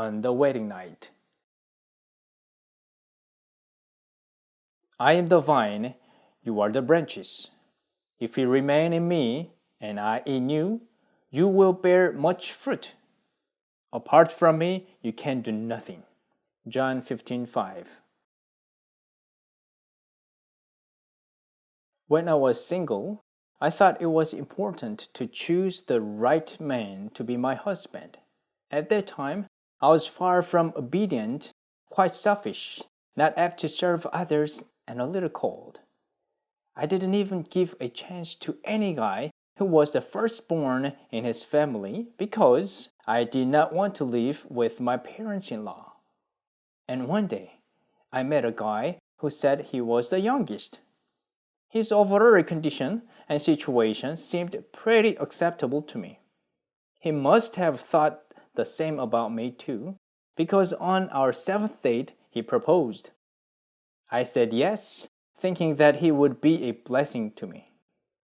on the wedding night. I am the vine, you are the branches. If you remain in me, and I in you, you will bear much fruit. Apart from me, you can do nothing. John 15:5. When I was single, I thought it was important to choose the right man to be my husband. At that time, I was far from obedient, quite selfish, not apt to serve others, and a little cold. I didn't even give a chance to any guy who was the firstborn in his family because I did not want to live with my parents-in-law. And one day, I met a guy who said he was the youngest. His overall condition and situation seemed pretty acceptable to me. He must have thought the same about me too, because on our seventh date he proposed. I said yes, thinking that he would be a blessing to me.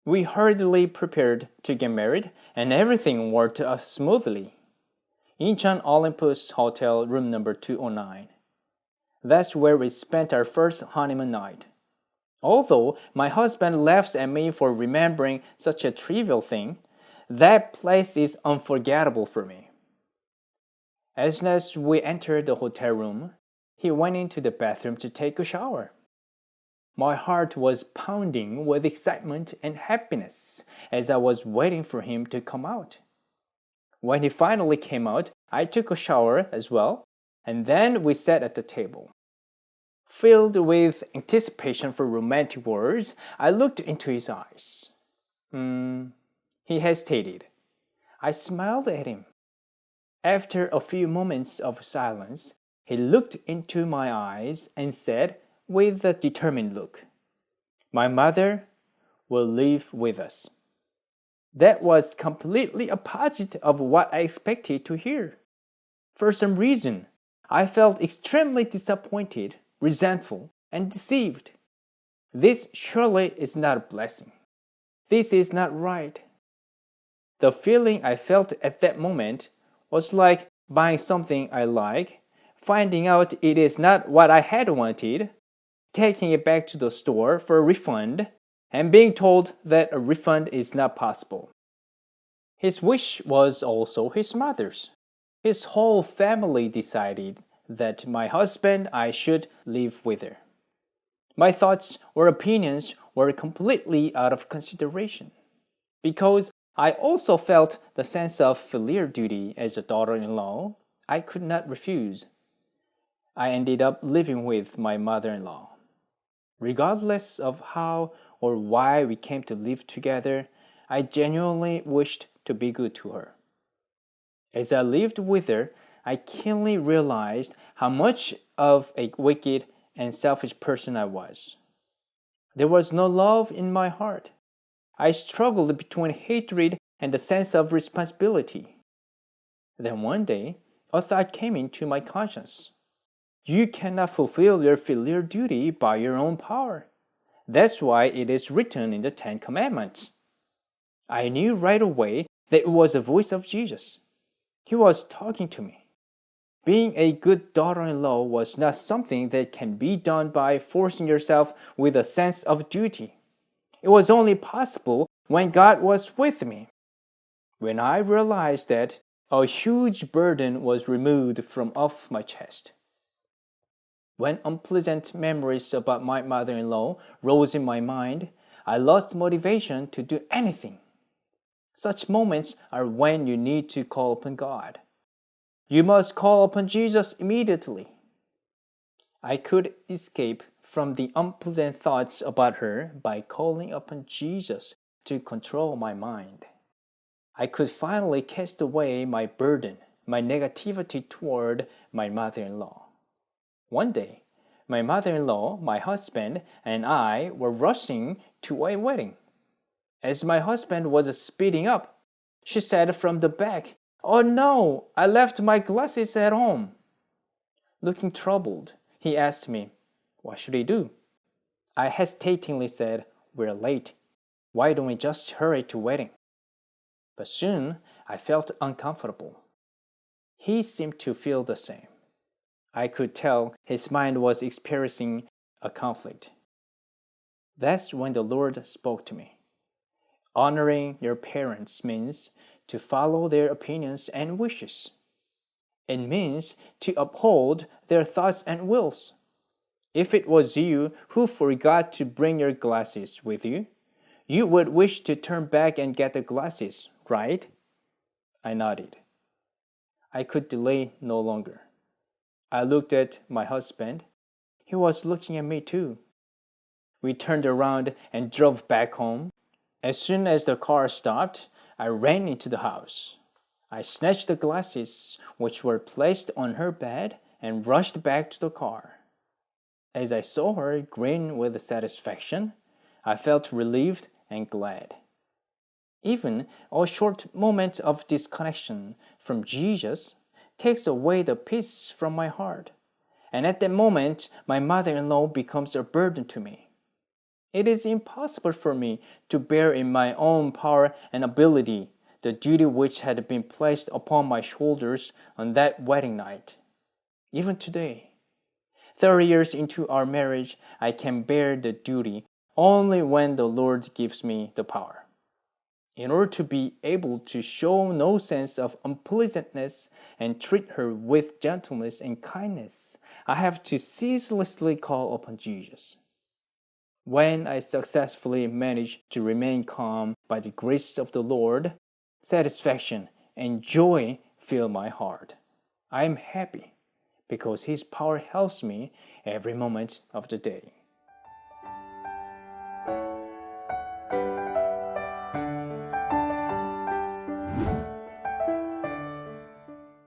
We hurriedly prepared to get married, and everything worked out smoothly. Incheon Olympus Hotel, room number 209. That's where we spent our first honeymoon night. Although my husband laughs at me for remembering such a trivial thing, that place is unforgettable for me. As soon as we entered the hotel room, he went into the bathroom to take a shower. My heart was pounding with excitement and happiness as I was waiting for him to come out. When he finally came out, I took a shower as well, and then we sat at the table. Filled with anticipation for romantic words, I looked into his eyes. He hesitated. I smiled at him. After a few moments of silence, he looked into my eyes and said with a determined look, "My mother will live with us." That was completely opposite of what I expected to hear. For some reason, I felt extremely disappointed, resentful, and deceived. This surely is not a blessing. This is not right. The feeling I felt at that moment was like buying something I like, finding out it is not what I had wanted, taking it back to the store for a refund, and being told that a refund is not possible. His wish was also his mother's. His whole family decided that my husband I should live with her. My thoughts or opinions were completely out of consideration, because I also felt the sense of filial duty as a daughter-in-law I could not refuse. I ended up living with my mother-in-law. Regardless of how or why we came to live together, I genuinely wished to be good to her. As I lived with her, I keenly realized how much of a wicked and selfish person I was. There was no love in my heart. I struggled between hatred and the sense of responsibility. Then one day, a thought came into my conscience. You cannot fulfill your filial duty by your own power. That's why it is written in the Ten Commandments. I knew right away that it was the voice of Jesus. He was talking to me. Being a good daughter-in-law was not something that can be done by forcing yourself with a sense of duty. It was only possible when God was with me. When I realized that, a huge burden was removed from off my chest. When unpleasant memories about my mother-in-law rose in my mind, I lost motivation to do anything. Such moments are when you need to call upon God. You must call upon Jesus immediately. I could escape from the unpleasant thoughts about her by calling upon Jesus to control my mind. I could finally cast away my burden, my negativity toward my mother-in-law. One day, my mother-in-law, my husband, and I were rushing to a wedding. As my husband was speeding up, she said from the back, "Oh no, I left my glasses at home." Looking troubled, he asked me, "What should he do?" I hesitatingly said, "We're late. Why don't we just hurry to wedding?" But soon I felt uncomfortable. He seemed to feel the same. I could tell his mind was experiencing a conflict. That's when the Lord spoke to me. Honoring your parents means to follow their opinions and wishes. It means to uphold their thoughts and wills. If it was you who forgot to bring your glasses with you, you would wish to turn back and get the glasses, right? I nodded. I could delay no longer. I looked at my husband. He was looking at me too. We turned around and drove back home. As soon as the car stopped, I ran into the house. I snatched the glasses which were placed on her bed and rushed back to the car. As I saw her grin with satisfaction, I felt relieved and glad. Even a short moment of disconnection from Jesus takes away the peace from my heart, and at that moment my mother-in-law becomes a burden to me. It is impossible for me to bear in my own power and ability the duty which had been placed upon my shoulders on that wedding night. Even today, 30 years into our marriage, I can bear the duty only when the Lord gives me the power. In order to be able to show no sense of unpleasantness and treat her with gentleness and kindness, I have to ceaselessly call upon Jesus. When I successfully manage to remain calm by the grace of the Lord, satisfaction and joy fill my heart. I am happy because His power helps me every moment of the day.